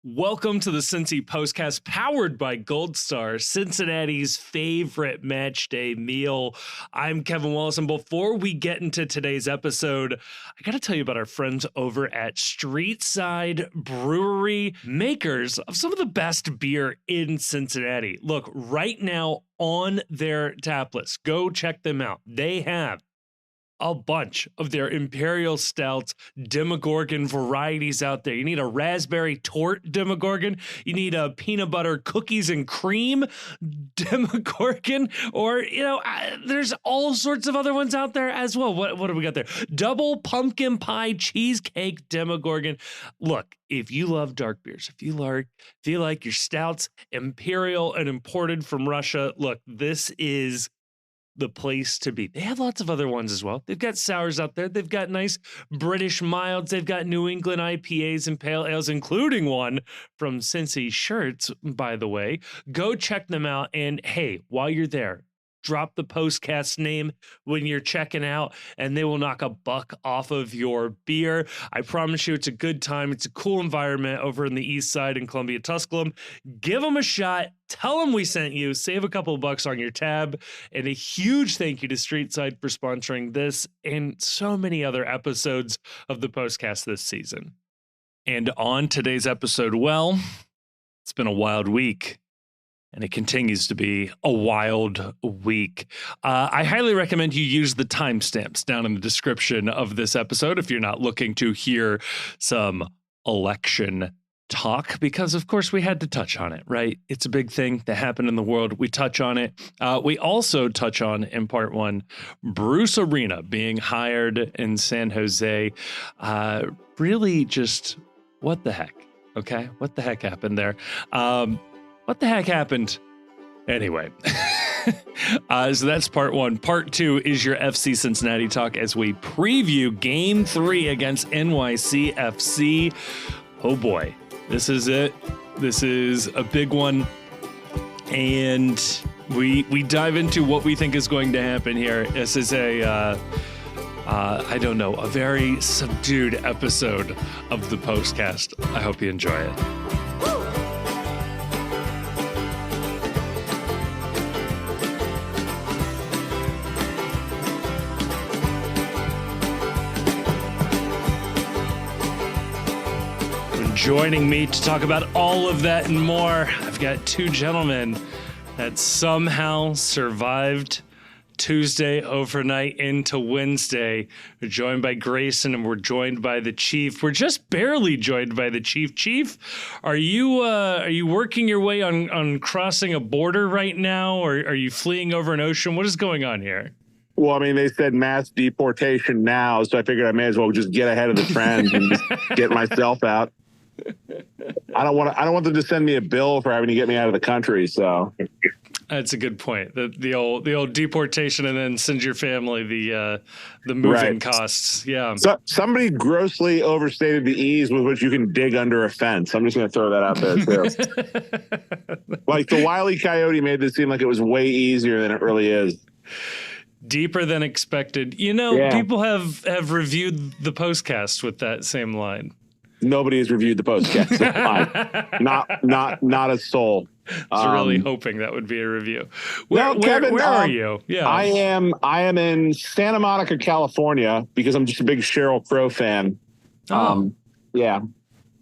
Welcome to the Cincy Postcast, powered by Gold Star, Cincinnati's favorite match day meal. I'm Kevin Wallace, and before we get into today's episode, I got to tell you about our friends over at Streetside Brewery, makers of some of the best beer in Cincinnati. Look, right now on their tap list, go check them out. They have a bunch of their Imperial Stouts, Demogorgon varieties out there. You need a raspberry tort Demogorgon. You need a peanut butter cookies and cream Demogorgon. Or, there's all sorts of other ones out there as well. What do we got there? Double pumpkin pie cheesecake Demogorgon. Look, if you love dark beers, if you like your stouts, Imperial and imported from Russia, look, this is the place to be. They have lots of other ones as well. They've got sours out there. They've got nice British milds. They've got New England IPAs and pale ales, including one from Cincy Shirts, by the way. Go check them out. And hey, while you're there, drop the postcast name when you're checking out, and they will knock $1 off of your beer. I promise you, it's a good time. It's a cool environment over in the east side in Columbia, Tusculum. Give them a shot. Tell them we sent you. Save a couple of bucks on your tab. And a huge thank you to Streetside for sponsoring this and so many other episodes of the postcast this season. And on today's episode, well, it's been a wild week. And it continues to be a wild week. I highly recommend you use the timestamps down in the description of this episode if you're not looking to hear some election talk, because of course we had to touch on it, right? It's a big thing that happened in the world. We touch on it. We also touch on, in part one, Bruce Arena being hired in San Jose. Really just, what the heck? Okay, what the heck happened there? What the heck happened? Anyway, so that's part one. Part two is your FC Cincinnati talk as we preview Game 3 against NYCFC. Oh boy, this is it. This is a big one. And we dive into what we think is going to happen here. This is a very subdued episode of the postcast. I hope you enjoy it. Joining me to talk about all of that and more, I've got two gentlemen that somehow survived Tuesday overnight into Wednesday. We're joined by Grayson and we're joined by the Chief. We're just barely joined by the Chief. Chief, are you working your way on crossing a border right now, or are you fleeing over an ocean? What is going on here? Well, I mean, they said mass deportation now, so I figured I may as well just get ahead of the trend and just get myself out. I don't want them to send me a bill for having to get me out of the country. So that's a good point. The old deportation, and then send your family the moving right. costs. Yeah. So somebody grossly overstated the ease with which you can dig under a fence. I'm just going to throw that out there too. Like the Wile E. Coyote made this seem like it was way easier than it really is. Deeper than expected. Yeah. People have reviewed the postcast with that same line. Nobody has reviewed the postcast. Not a soul. I was really hoping that would be a review. Kevin, where are you? Yeah, I am in Santa Monica, California, because I'm just a big Sheryl Crow fan. Yeah.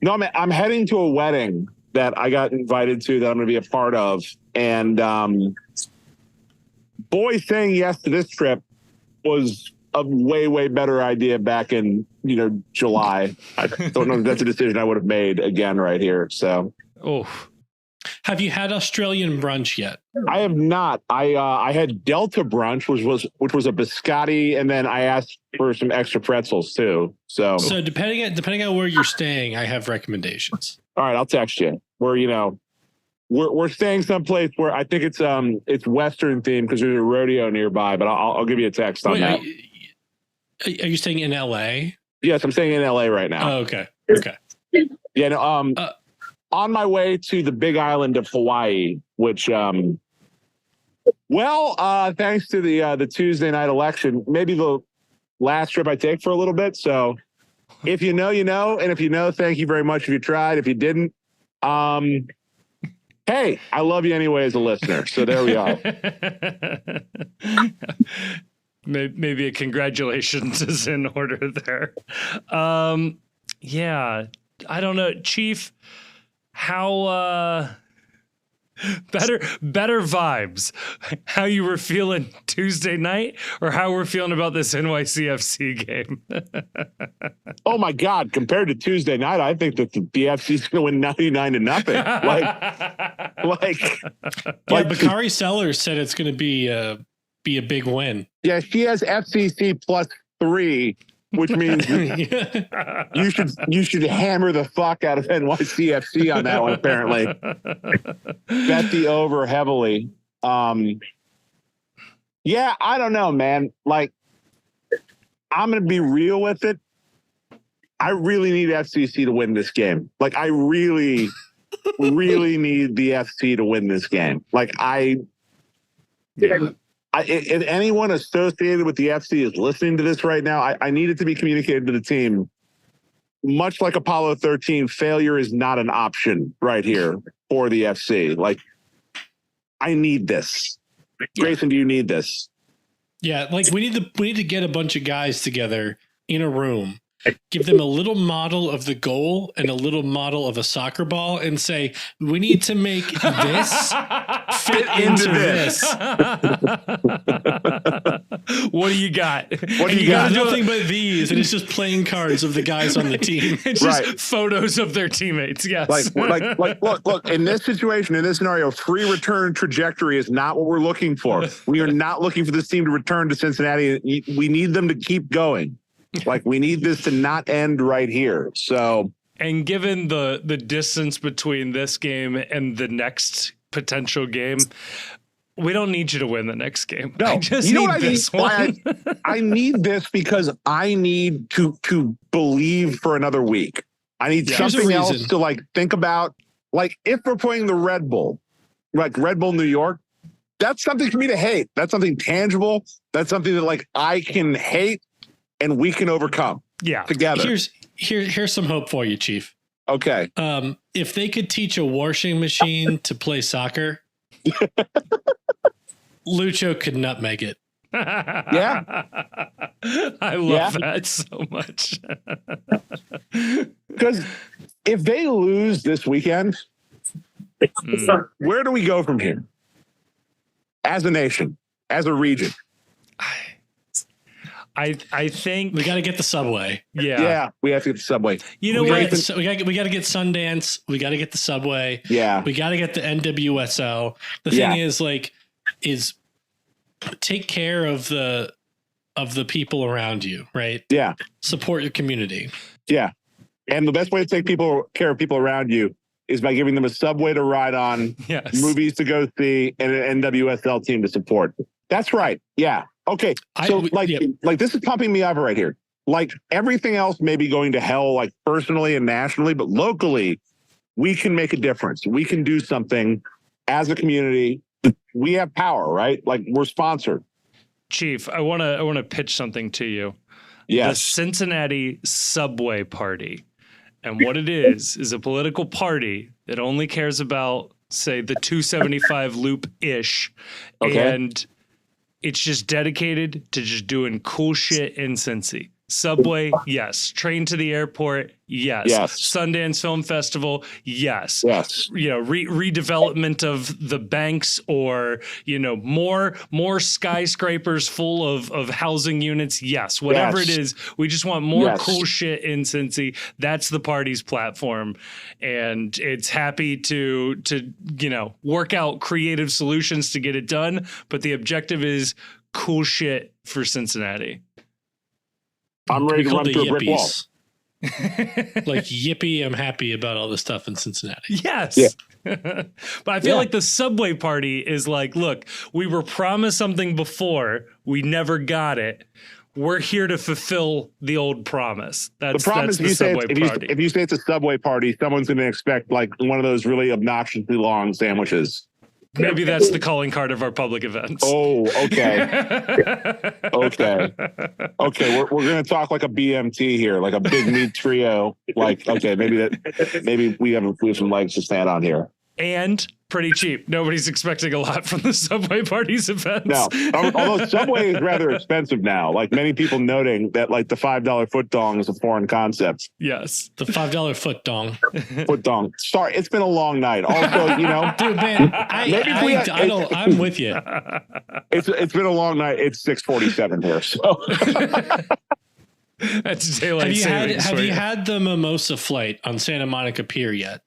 No, I'm heading to a wedding that I got invited to that I'm going to be a part of, and boy, saying yes to this trip was a way better idea back in July. I don't know if that's a decision I would have made again right here. So, have you had Australian brunch yet? I have not. I had Delta brunch, which was a biscotti, and then I asked for some extra pretzels too. So depending on where you're staying, I have recommendations. All right, I'll text you. We're staying someplace where I think it's Western themed because there's a rodeo nearby. But I'll give you a text on that. Are you staying in LA? Yes, I'm staying in LA right now. Oh, okay. Yeah, no, on my way to the big island of Hawaii, which, thanks to the Tuesday night election, maybe the last trip I take for a little bit. So if you know, you know. And if you know, thank you very much if you tried. If you didn't, Hey, I love you anyway as a listener. So there we are. Maybe a congratulations is in order there. Yeah, I don't know, Chief. How better vibes? How you were feeling Tuesday night, or how we're feeling about this NYCFC game? Oh my God! Compared to Tuesday night, I think that the FC is going to win 99-0. Like Bakari Sellers said, it's going to be a big win. Yeah, she has FCC +3, which means you should hammer the fuck out of NYCFC on that one. Apparently, bet the over heavily. Yeah, I don't know, man. Like, I'm gonna be real with it. I really need FCC to win this game. Like, I really, really need the FC to win this game. Like, if anyone associated with the FC is listening to this right now, I need it to be communicated to the team. Much like Apollo 13, failure is not an option right here for the FC. Like, I need this. Grayson, do you need this? Yeah, like we need to get a bunch of guys together in a room, give them a little model of the goal and a little model of a soccer ball, and say, we need to make this fit into this. What do you got? What do you got? Nothing but these, and it's just playing cards of the guys on the team. It's just photos of their teammates. Yes. Look, in this situation, in this scenario, free return trajectory is not what we're looking for. We are not looking for this team to return to Cincinnati. We need them to keep going. Like, we need this to not end right here. So, and given the distance between this game and the next potential game, we don't need you to win the next game. No, I just need this one. I need this because I need to believe for another week. I need something else to like think about. Like, if we're playing the Red Bull, like Red Bull New York, that's something for me to hate. That's something tangible. That's something that like I can hate and we can overcome. Yeah, together. Here's some hope for you, Chief. Okay. If they could teach a washing machine to play soccer, Lucho could nutmeg it. Yeah. I love that so much. Because if they lose this weekend, where do we go from here? As a nation, as a region? I think we got to get the subway. Yeah, we have to get the subway. You know what? We got to get Sundance. We got to get the subway. Yeah, we got to get the NWSL. The thing is take care of the people around you, right? Yeah, support your community. Yeah, and the best way to take care of people around you is by giving them a subway to ride on, movies to go see, and an NWSL team to support. That's right. Yeah. Okay, so this is pumping me up right here. Like, everything else may be going to hell, like personally and nationally, but locally, we can make a difference. We can do something as a community. We have power, right? Like, we're sponsored. Chief, I want to pitch something to you. Yes. The Cincinnati Subway Party, and what it is a political party that only cares about, say, the 275 loop ish, and it's just dedicated to just doing cool shit in Cincy. Subway, yes. Train to the airport, yes. Sundance Film Festival, yes. You know, redevelopment of the banks, or, you know, more skyscrapers full of housing units, yes. Whatever it is, we just want more cool shit in Cincy. That's the party's platform, and it's happy to you know, work out creative solutions to get it done. But the objective is cool shit for Cincinnati. I'm ready to run through a brick wall. Like, yippee, I'm happy about all this stuff in Cincinnati. Yes. Yeah. But I feel like the Subway Party is like, look, we were promised something before. We never got it. We're here to fulfill the old promise. That's the Subway Party. If you say it's a Subway Party, someone's going to expect like one of those really obnoxiously long sandwiches. Maybe that's the calling card of our public events. Oh, okay. Okay. We're going to talk like a BMT here, like a big meat trio. Like, okay, maybe we have some legs to stand on here. And pretty cheap. Nobody's expecting a lot from the Subway Parties events. No, although Subway is rather expensive now. Like many people noting that like the $5 foot dong is a foreign concept. Yes. The $5 foot dong. Foot dong. Sorry, it's been a long night. Also, dude, man, I'm with you. It's been a long night. It's 6:47 here. So that's daylight savings. Have you had the mimosa flight on Santa Monica Pier yet?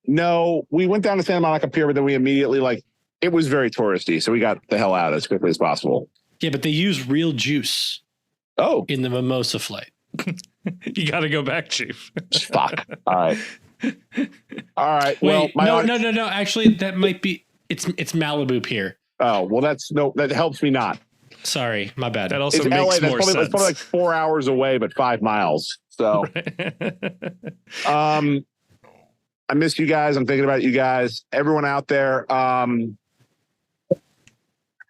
No, we went down to Santa Monica Pier, but then we immediately it was very touristy, so we got the hell out as quickly as possible. Yeah, but they use real juice. Oh, in the mimosa flight. You got to go back, Chief. Fuck. All right. Wait, well, no. Actually, that might be it's Malibu Pier. Oh, well, that helps me not. Sorry, my bad. That also makes more sense. It's probably like 4 hours away, but 5 miles. So, I miss you guys. I'm thinking about you guys. Everyone out there.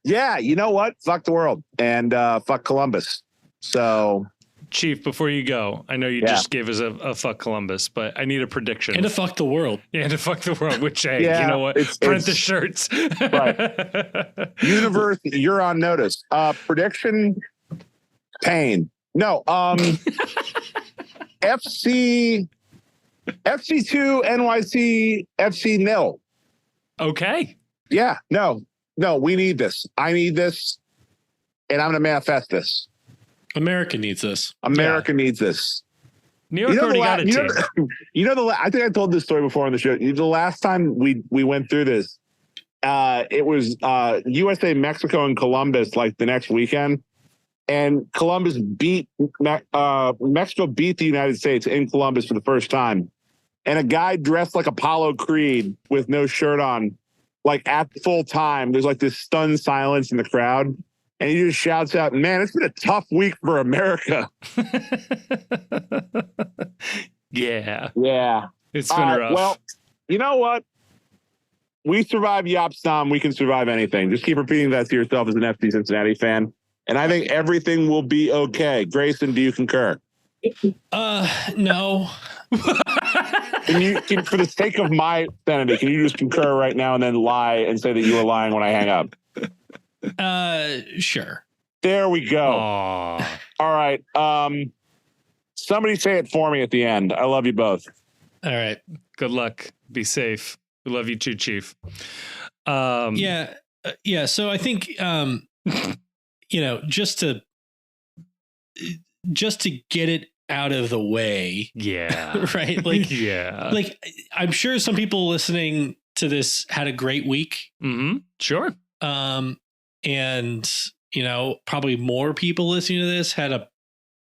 Yeah, you know what? Fuck the world and fuck Columbus. So, Chief, before you go, I know you just gave us a fuck Columbus, but I need a prediction. And to fuck the world. Yeah, and to fuck the world. Which, hey, you know what? Print the shirts. Right. Universe, you're on notice. Prediction, pain. No. FC2, NYCFC nil. Okay. Yeah. No, we need this. I need this. And I'm going to manifest this. America needs this. America needs this. New York already got a team. I think I told this story before on the show. The last time we went through this, it was USA, Mexico, and Columbus like the next weekend. And Columbus Mexico beat the United States in Columbus for the first time. And a guy dressed like Apollo Creed with no shirt on, like at full time, there's like this stunned silence in the crowd. And he just shouts out, man, it's been a tough week for America. Yeah. Yeah. It's been rough. Well, you know what? We survived Yopstom. We can survive anything. Just keep repeating that to yourself as an FC Cincinnati fan. And I think everything will be okay. Grayson, do you concur? No. For the sake of my sanity, can you just concur right now and then lie and say that you were lying when I hang up? Sure. There we go. Aww. All right. Somebody say it for me at the end. I love you both. All right. Good luck. Be safe. We love you too, Chief. Yeah. So I think, just to get it out of the way. Yeah. Right. Like, yeah. Like, I'm sure some people listening to this had a great week. Mm-hmm. Sure. And, probably more people listening to this had a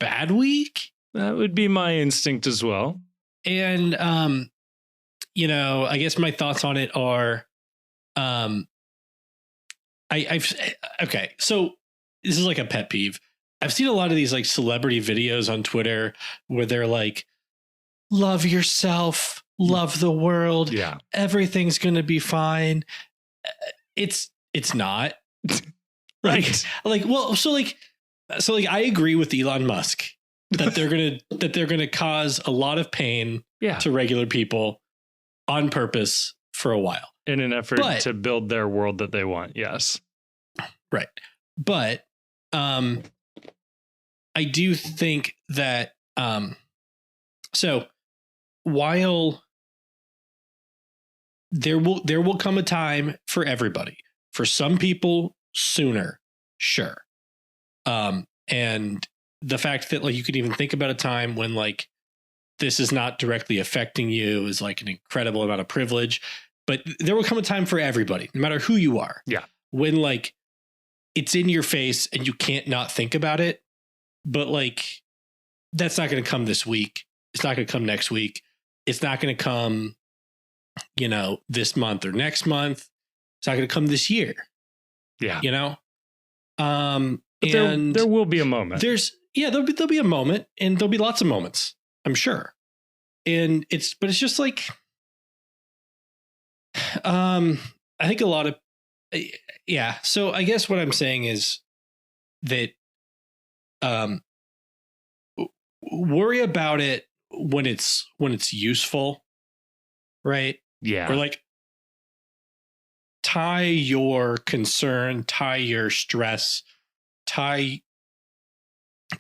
bad week. That would be my instinct as well. And, I guess my thoughts on it are, okay. So this is like a pet peeve. I've seen a lot of these like celebrity videos on Twitter where they're like, love yourself, love the world. Yeah. Everything's going to be fine. It's not. Right. So I agree with Elon Musk that they're going to cause a lot of pain to regular people on purpose for a while in an effort to build their world that they want. Yes. Right. But I do think that so while there will come a time for everybody, for some people sooner, sure. And the fact that like you could even think about a time when like this is not directly affecting you is like an incredible amount of privilege, but there will come a time for everybody, no matter who you are. Yeah. When like it's in your face and you can't not think about it, but like that's not going to come this week. It's not going to come next week. It's not going to come, this month or next month. It's not going to come this year. Yeah. And there will be a moment. There'll be a moment, and there'll be lots of moments, I'm sure. And it's just like, I think a lot of, yeah. So I guess what I'm saying is that, worry about it when it's useful, right? Yeah. Or like tie your concern, tie your stress, tie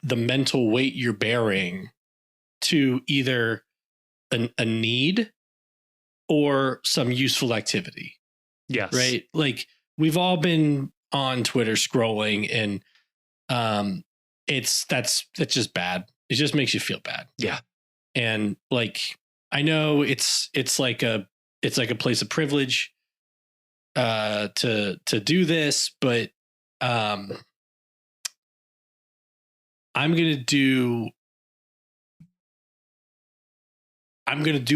the mental weight you're bearing to either a need or some useful activity. Yes. Right. Like we've all been on Twitter scrolling, and that's just bad. It just makes you feel bad. Yeah. And like, I know it's like a place of privilege to do this, but I'm gonna do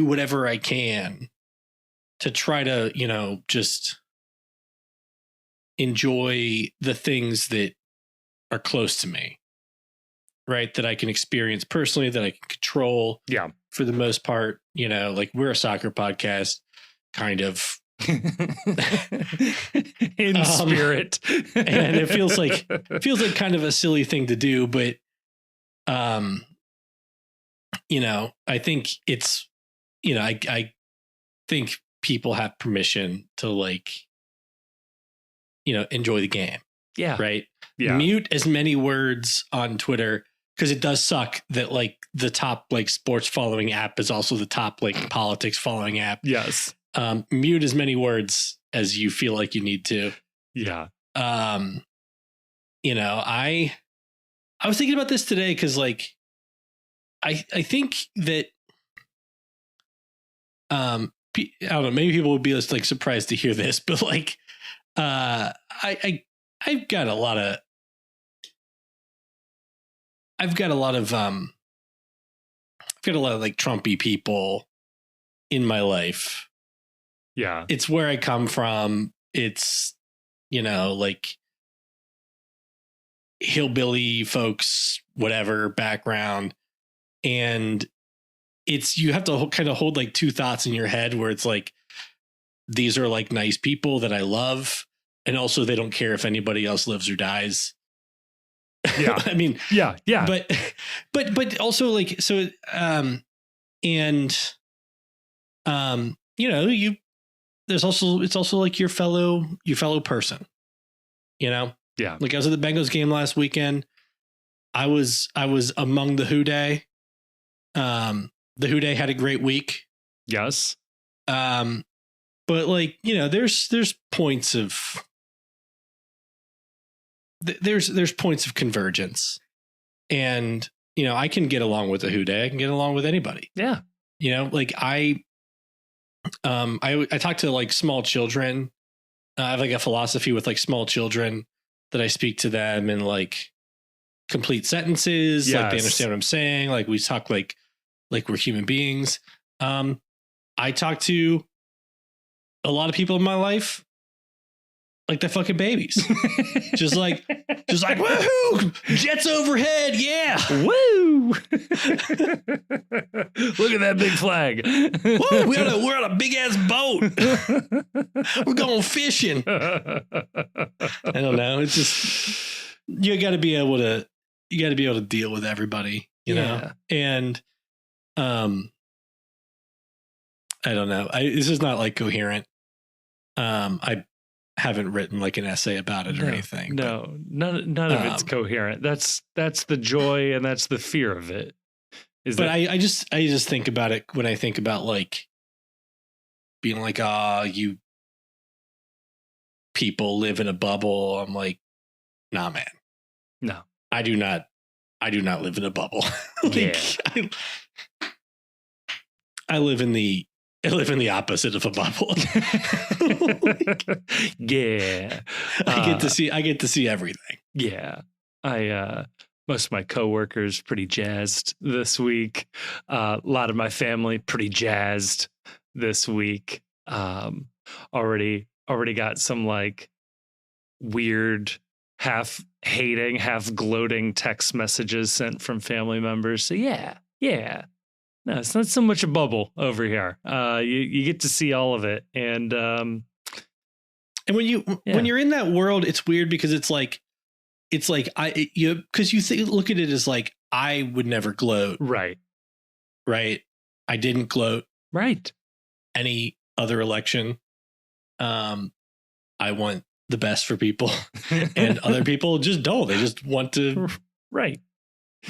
whatever I can to try to, just enjoy the things that are close to me, right? That I can experience personally, that I can control. Yeah. For the most part, like we're a soccer podcast, kind of. In spirit. And it feels like kind of a silly thing to do, but I think it's, I think people have permission to like, enjoy the game. Yeah. Right. Yeah. Mute as many words on Twitter, because it does suck that like the top like sports following app is also the top like politics following app. Yes. Mute as many words as you feel like you need to. Yeah. I was thinking about this today because like I think that I don't know, maybe people would be just like surprised to hear this, but like I've got a lot of like Trumpy people in my life. Yeah. It's where I come from. It's, like hillbilly folks, whatever background. And you have to kind of hold like two thoughts in your head where it's like, these are like nice people that I love. And also they don't care if anybody else lives or dies. Yeah. I mean, yeah. But also like, so, it's also like your fellow person, Yeah. Like I was at the Bengals game last weekend. I was among the Who Day. The Who Day had a great week. Yes. But like, there's points of, there's points of convergence, and, I can get along with the Who Day. I can get along with anybody. Yeah. Like I talk to like small children. I have like a philosophy with like small children that I speak to them in like complete sentences. Yes. Like they understand what I'm saying. Like we talk like we're human beings. I talk to a lot of people in my life like they're fucking babies. just like woohoo, jets overhead, yeah, woo. Look at that big flag. Woo, we're on a big ass boat. We're going fishing. I don't know. It's just you got to be able to deal with everybody, you know. And I don't know. This is not like coherent. I haven't written like an essay about it or anything. No, none of it's coherent. That's the joy and that's the fear of it. I just think about it when I think about like being like, you people live in a bubble. I'm like, nah, man. No, I do not live in a bubble. Like, I live in the opposite of a bubble. Yeah. I get to see everything. Yeah. Most of my coworkers pretty jazzed this week. A lot of my family pretty jazzed this week. Already got some like weird half hating, half gloating text messages sent from family members. So yeah. No, it's not so much a bubble over here. You get to see all of it. And And when you're in that world, it's weird because it's like because you look at it as like, I would never gloat. Right. I didn't gloat. Right. Any other election. I want the best for people, and other people just don't. They just want to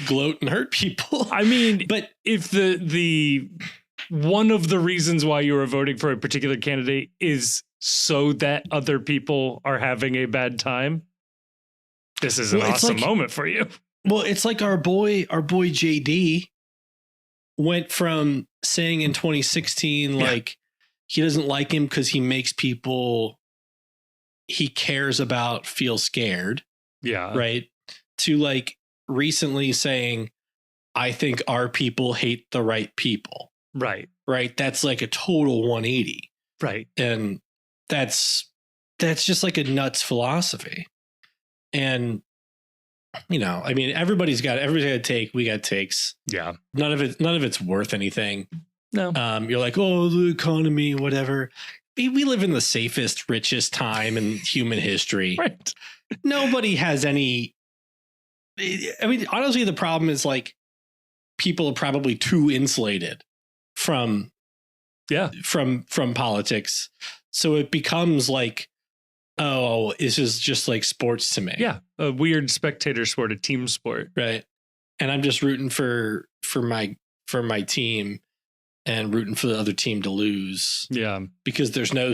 gloat and hurt people. I mean, but if the one of the reasons why you are voting for a particular candidate is so that other people are having a bad time, this is an awesome moment for you. Well, it's like our boy JD went from saying in 2016, like, he doesn't like him because he makes people he cares about feel scared. Yeah. Right. To like recently saying, I think our people hate the right people. Right. Right. That's like a total 180. Right. And that's just like a nuts philosophy. And, you know, I mean, everybody's got a take. We got takes. Yeah. None of it's worth anything. No. You're like, oh, the economy, whatever. We live in the safest, richest time in human history. Right. Nobody has any. I mean, honestly, the problem is like people are probably too insulated from politics. So it becomes like, oh, this is just like sports to me. Yeah. A weird spectator sport, a team sport. Right. And I'm just rooting for my team and rooting for the other team to lose. Yeah. Because there is no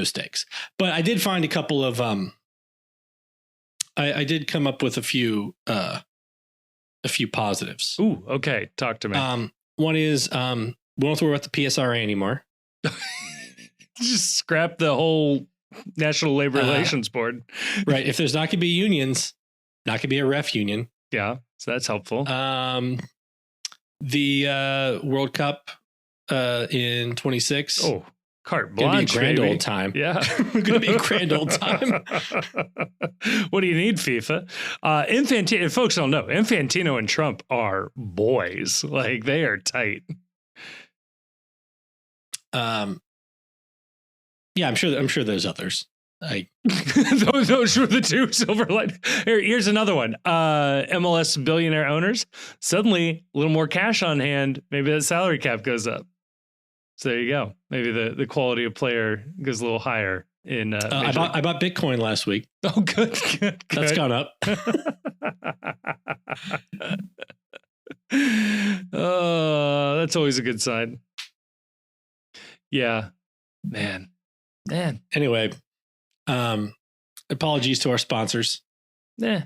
stakes. But I did find a couple of I did come up with a few positives. Ooh, okay. Talk to me. One is we don't have to worry about the PSRA anymore. Just scrap the whole National Labor Relations Board. Right. If there's not going to be unions, not going to be a ref union. Yeah. So that's helpful. The World Cup in 26. Oh, carte blanche. Gonna be a grand old time. Yeah. Gonna be a grand old time. What do you need, FIFA? Infantino, if folks don't know, Infantino and Trump are boys. Like, they are tight. Yeah, I'm sure there's others. Those were the two silver linings. Here's another one. MLS billionaire owners, suddenly a little more cash on hand. Maybe that salary cap goes up. So there you go. Maybe the quality of player goes a little higher. In I bought Bitcoin last week. Oh, good. That's gone up. Oh, that's always a good sign. Yeah, man. Anyway, apologies to our sponsors. Yeah.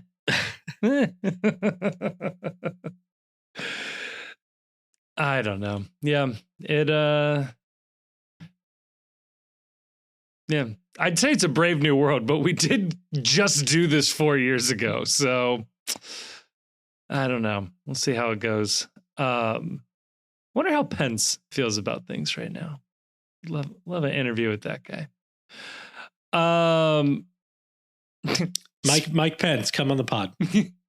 I don't know. Yeah, yeah, I'd say it's a brave new world, but we did just do this 4 years ago, so I don't know. We'll see how it goes. Wonder how Pence feels about things right now. Love an interview with that guy. Mike Pence, come on the pod.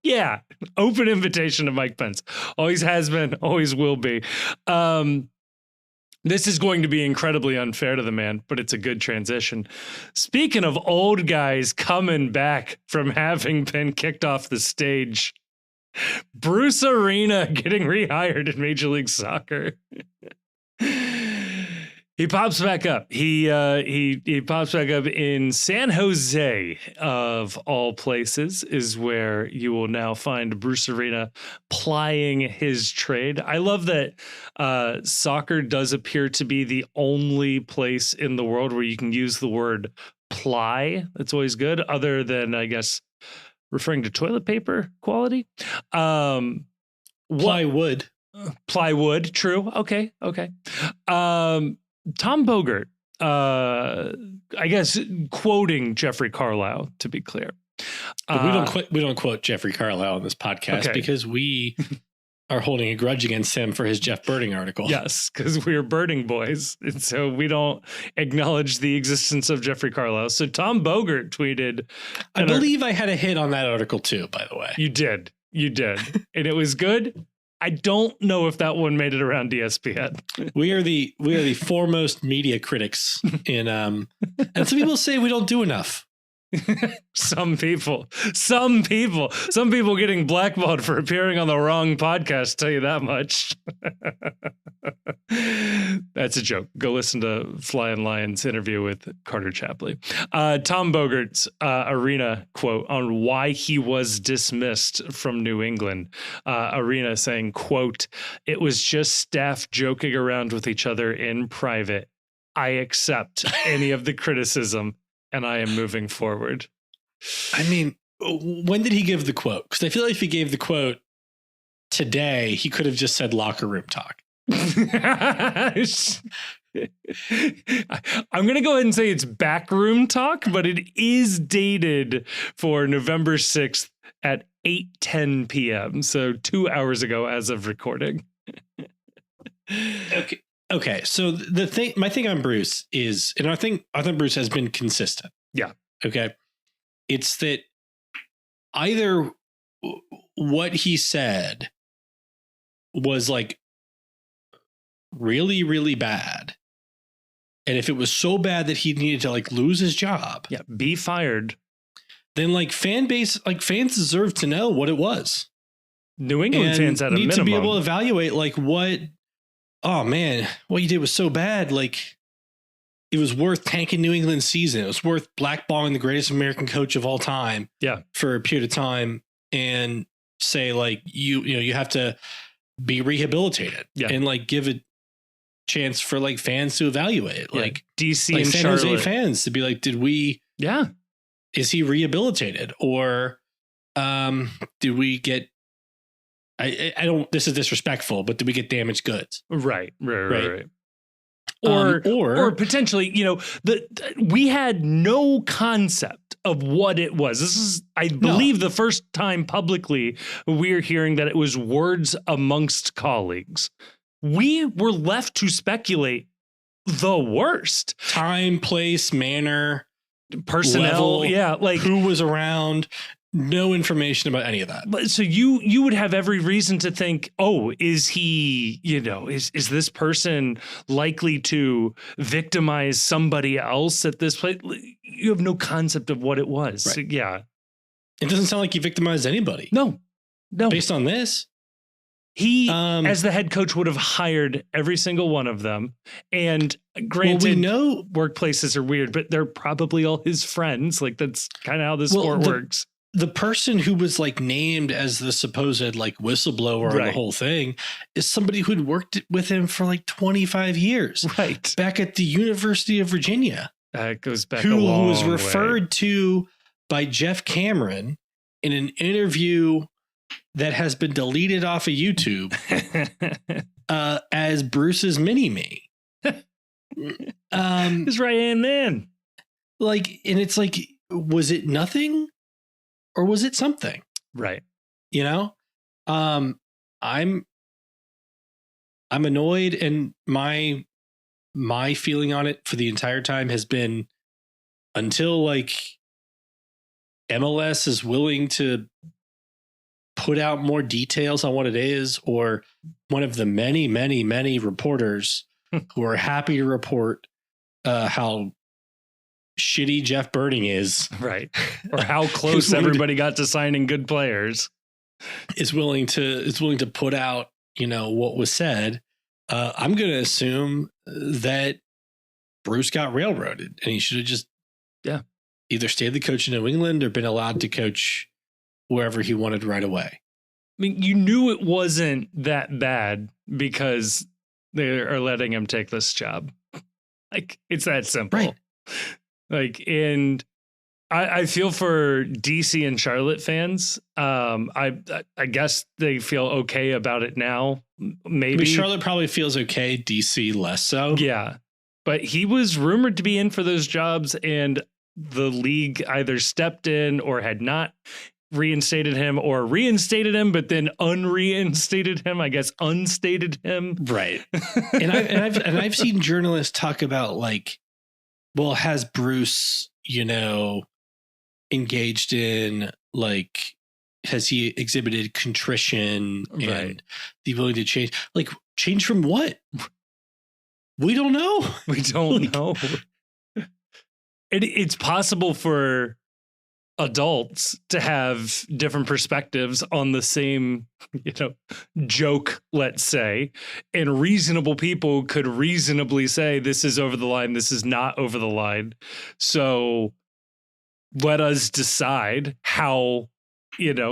Yeah, open invitation to Mike Pence. Always has been, always will be. This is going to be incredibly unfair to the man, but it's a good transition. Speaking of old guys coming back from having been kicked off the stage, Bruce Arena getting rehired in Major League Soccer. He pops back up. He pops back up in San Jose, of all places, is where you will now find Bruce Arena plying his trade. I love that soccer does appear to be the only place in the world where you can use the word ply. That's always good, other than, I guess, referring to toilet paper quality. Plywood. Plywood, true. Okay. Tom Bogert, I guess, quoting Jeffrey Carlisle, to be clear. We don't quote Jeffrey Carlisle on this podcast because we are holding a grudge against him for his Jeff Birding article. Yes, because we're birding boys, and so we don't acknowledge the existence of Jeffrey Carlisle. So Tom Bogert tweeted, I believe I had a hit on that article too, by the way. You did, and it was good. I don't know if that one made it around ESPN. We are the foremost media critics in and some people say we don't do enough. Some people getting blackballed for appearing on the wrong podcast, tell you that much. That's a joke. Go listen to Flying Lion's interview with Carter Chapley. Tom Bogert's Arena quote on why he was dismissed from New England. Arena saying, quote, "It was just staff joking around with each other in private. I accept any of the criticism. And I am moving forward." I mean, when did he give the quote? Because I feel like if he gave the quote today, he could have just said locker room talk. I'm going to go ahead and say it's backroom talk, but it is dated for November 6th at 8:10 p.m. So 2 hours ago as of recording. Okay, so my thing on Bruce is, and I think Bruce has been consistent. Yeah. Okay. It's that either what he said was like really, really bad. And if it was so bad that he needed to like lose his job. Yeah. Be fired. Then like fans deserve to know what it was. New England fans at a need minimum to be able to evaluate like oh man, what you did was so bad. Like it was worth tanking New England's season. It was worth blackballing the greatest American coach of all time. Yeah. For a period of time, and say like, you have to be rehabilitated and like give a chance for like fans to evaluate it. Yeah. Like DC like and San Charlotte. Jose fans to be like, is he rehabilitated? Or did we get, I don't, this is disrespectful, but did we get damaged goods? Right. Or potentially, we had no concept of what it was. This is, I believe, the first time publicly we're hearing that it was words amongst colleagues. We were left to speculate the worst. Time, place, manner, personnel, level, like who was around. No information about any of that. But so you would have every reason to think, oh, is he, is this person likely to victimize somebody else at this place? You have no concept of what it was. Right. So, yeah. It doesn't sound like he victimized anybody. No. Based on this. He, as the head coach, would have hired every single one of them. And granted, we know workplaces are weird, but they're probably all his friends. Like, that's kind of how this sport works. The person who was like named as the supposed like whistleblower on the whole thing is somebody who'd worked with him for like 25 years. Right. Back at the University of Virginia. That goes back a long way. Who was referred to by Jeff Cameron in an interview that has been deleted off of YouTube as Bruce's mini-me. His right-hand man. Like, and it's like, was it nothing? Or was it something? Right. I'm annoyed, and my feeling on it for the entire time has been until like MLS is willing to put out more details on what it is, or one of the many, many, many reporters who are happy to report how shitty Jeff Burning is, right, or how close everybody got to signing good players, is willing to put out what was said. I'm going to assume that Bruce got railroaded, and he should have just either stayed the coach in New England or been allowed to coach wherever he wanted right away. I mean, you knew it wasn't that bad because they are letting him take this job. Like, it's that simple. Right. Like, and I feel for DC and Charlotte fans. I guess they feel okay about it now. Maybe Charlotte probably feels okay. DC less so. Yeah, but he was rumored to be in for those jobs, and the league either stepped in or had not reinstated him, or reinstated him, but then unreinstated him. I guess unstated him. Right. and I've seen journalists talk about like, well, has Bruce, engaged in like has he exhibited contrition and Right. the ability to change? Like, change from what? We don't know. We don't know. It's possible for adults to have different perspectives on the same, joke, let's say, and reasonable people could reasonably say this is over the line, this is not over the line. So let us decide how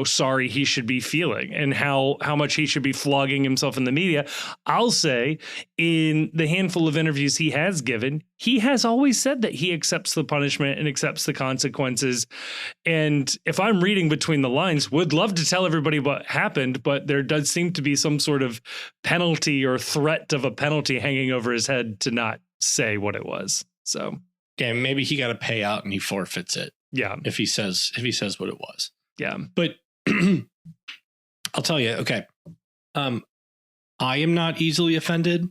sorry he should be feeling and how much he should be flogging himself in the media. I'll say in the handful of interviews he has given, he has always said that he accepts the punishment and accepts the consequences. And if I'm reading between the lines, would love to tell everybody what happened, but there does seem to be some sort of penalty or threat of a penalty hanging over his head to not say what it was. So yeah, maybe he got a payout and he forfeits it. Yeah. If he says what it was. Yeah. But I'll tell you, okay. I am not easily offended.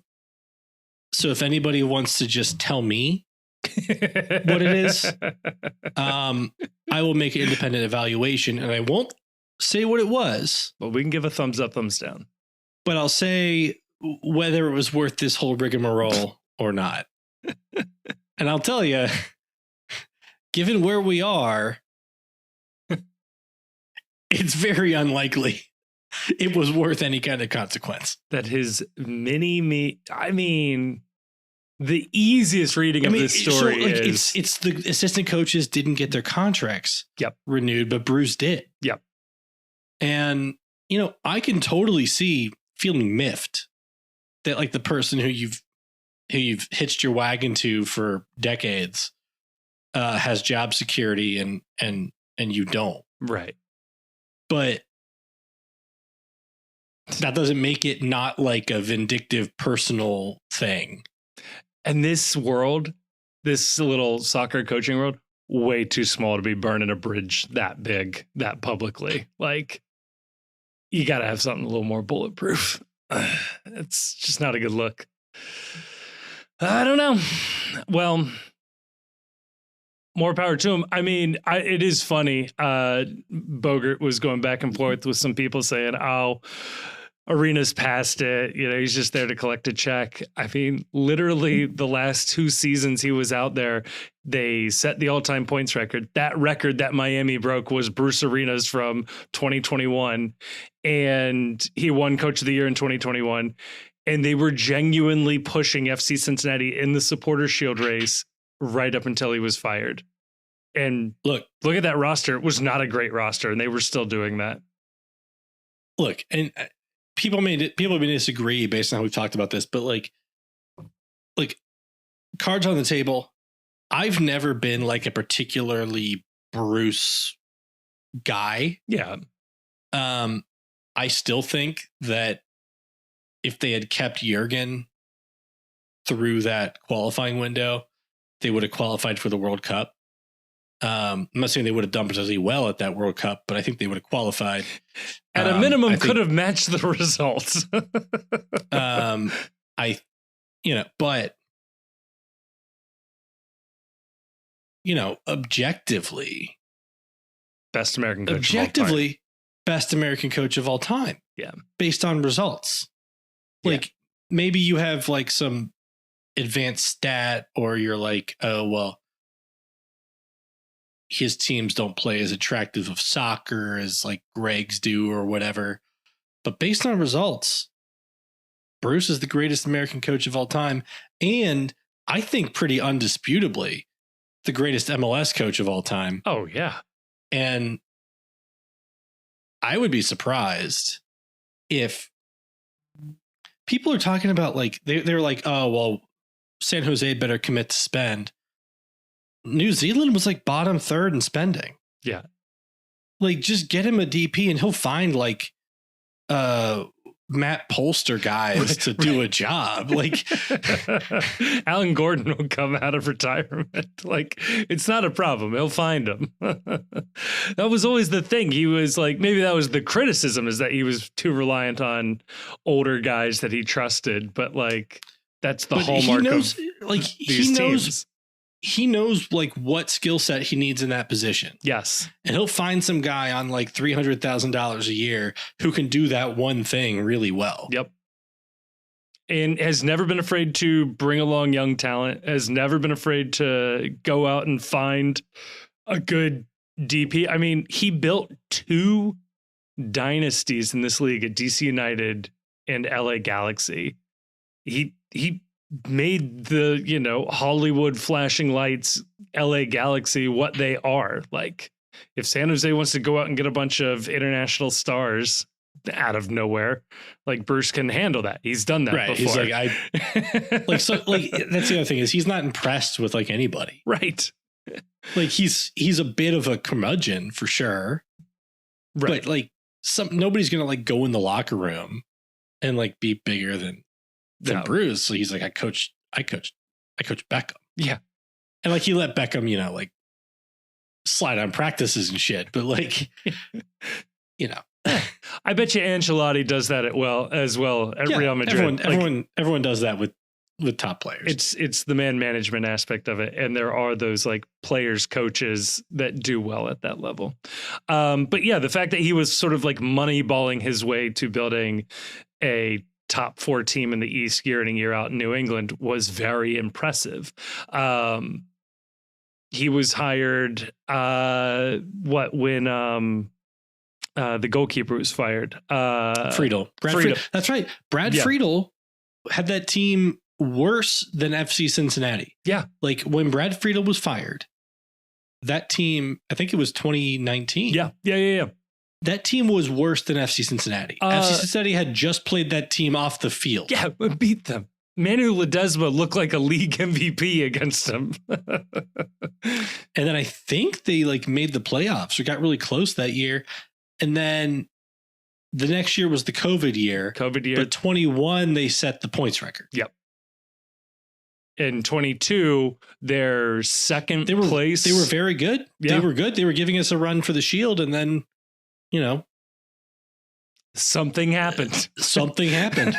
So if anybody wants to just tell me what it is, I will make an independent evaluation and I won't say what it was. But we can give a thumbs up, thumbs down. But I'll say whether it was worth this whole rigmarole or not. And I'll tell you, given where we are, it's very unlikely it was worth any kind of consequence. That his the easiest reading of this story is it's the assistant coaches didn't get their contracts renewed, but Bruce did. Yep. And I can totally see feeling miffed that like the person who you've hitched your wagon to for decades has job security and you don't. Right. But that doesn't make it not like a vindictive personal thing. And this world, this little soccer coaching world, way too small to be burning a bridge that big, that publicly. Like, you got to have something a little more bulletproof. It's just not a good look. I don't know. Well, more power to him. I mean, it is funny. Bogert was going back and forth with some people saying, oh, Arena's past it. He's just there to collect a check. I mean, literally the last 2 seasons he was out there, they set the all-time points record. That record that Miami broke was Bruce Arena's from 2021. And he won Coach of the Year in 2021. And they were genuinely pushing FC Cincinnati in the Supporter Shield race right up until he was fired. And look at that roster. It was not a great roster, and they were still doing that. Look, and people may disagree based on how we've talked about this, but like cards on the table. I've never been like a particularly Bruce guy. Yeah. I still think that if they had kept Jurgen through that qualifying window, they would have qualified for the World Cup. I'm not saying they would have done particularly well at that World Cup, but I think they would have qualified. At a minimum, could have matched the results. Objectively, best American coach. Best American coach of all time. Yeah. Based on results. Like maybe you have like some advanced stat or you're like, oh, well, his teams don't play as attractive of soccer as like Greg's do or whatever. But based on results, Bruce is the greatest American coach of all time. And I think pretty undisputably the greatest MLS coach of all time. Oh, yeah. And I would be surprised if people are talking about like, they're like, oh, well, San Jose better commit to spend. New Zealand was like bottom third in spending. Yeah. Like just get him a DP and he'll find like Matt Polster guys to do a job. Like Alan Gordon will come out of retirement. Like it's not a problem. He'll find him. That was always the thing. He was like, maybe that was the criticism, is that he was too reliant on older guys that he trusted. But like, that's the hallmark of like these he knows teams. he knows like what skill set he needs in that position. Yes. And he'll find some guy on like $300,000 a year who can do that one thing really well. Yep. And has never been afraid to bring along young talent, has never been afraid to go out and find a good DP. I mean, he built 2 dynasties in this league at DC United and LA Galaxy. He made the, you know, Hollywood flashing lights LA Galaxy what they are. Like, if San Jose wants to go out and get a bunch of international stars out of nowhere, like, Bruce can handle that. He's done that before. He's like, that's the other thing is he's not impressed with like anybody. Right. Like he's a bit of a curmudgeon for sure. Right. But like nobody's gonna like go in the locker room and like be bigger than No. Bruce. So he's like, I coached Beckham. Yeah. And like he let Beckham, you know, like slide on practices and shit. But like, you know. I bet you Ancelotti does that as well at Real Madrid. Everyone does that with top players. It's the man management aspect of it, and there are those like players, coaches that do well at that level. But yeah, the fact that he was sort of like moneyballing his way to building a top 4 team in the East year in and year out in New England was very impressive. He was hired when the goalkeeper was fired. Friedel. Friedel. That's right. Brad Friedel had that team worse than FC Cincinnati. Yeah. Like when Brad Friedel was fired, that team, I think it was 2019. Yeah. That team was worse than FC Cincinnati. FC Cincinnati had just played that team off the field. Yeah, beat them. Manu Ledesma looked like a league MVP against them. And then I think they like made the playoffs or got really close that year. And then the next year was the COVID year. But 21, they set the points record. Yep. In 22, their second place. They were very good. Yeah. They were good. They were giving us a run for the Shield. And then, you know. Something happened. That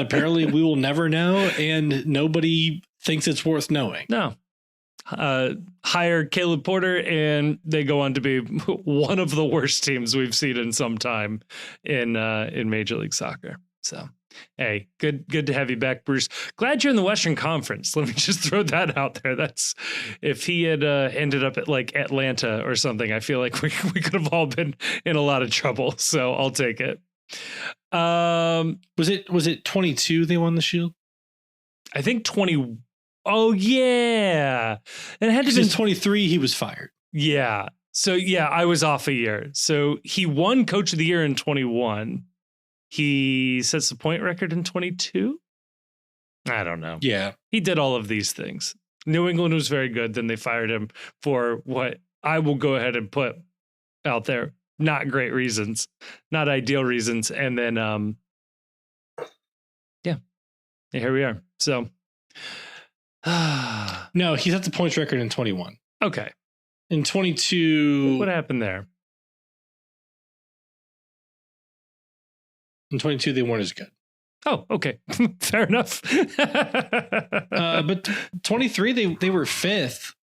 apparently we will never know. And nobody thinks it's worth knowing. No. Hire Caleb Porter, and they go on to be one of the worst teams we've seen in some time in Major League Soccer. So, hey, good to have you back, Bruce. Glad you're in the Western Conference. Let me just throw that out there. That's if he had ended up at like Atlanta or something, I feel like we could have all been in a lot of trouble. So I'll take it. Was it 22 they won the Shield? I think 20. Oh, yeah. And it had to be 23. He was fired. Yeah. So, yeah, I was off a year. So he won Coach of the Year in 21. He sets the point record in 22. I don't know. Yeah. He did all of these things. New England was very good. Then they fired him for what I will go ahead and put out there. Not great reasons, not ideal reasons. And then, yeah, here we are. So. No, he set the points record in 21. Okay. In 22. What happened there? In 22, they weren't as good. Oh, okay. Fair enough. But 23, they were 5th.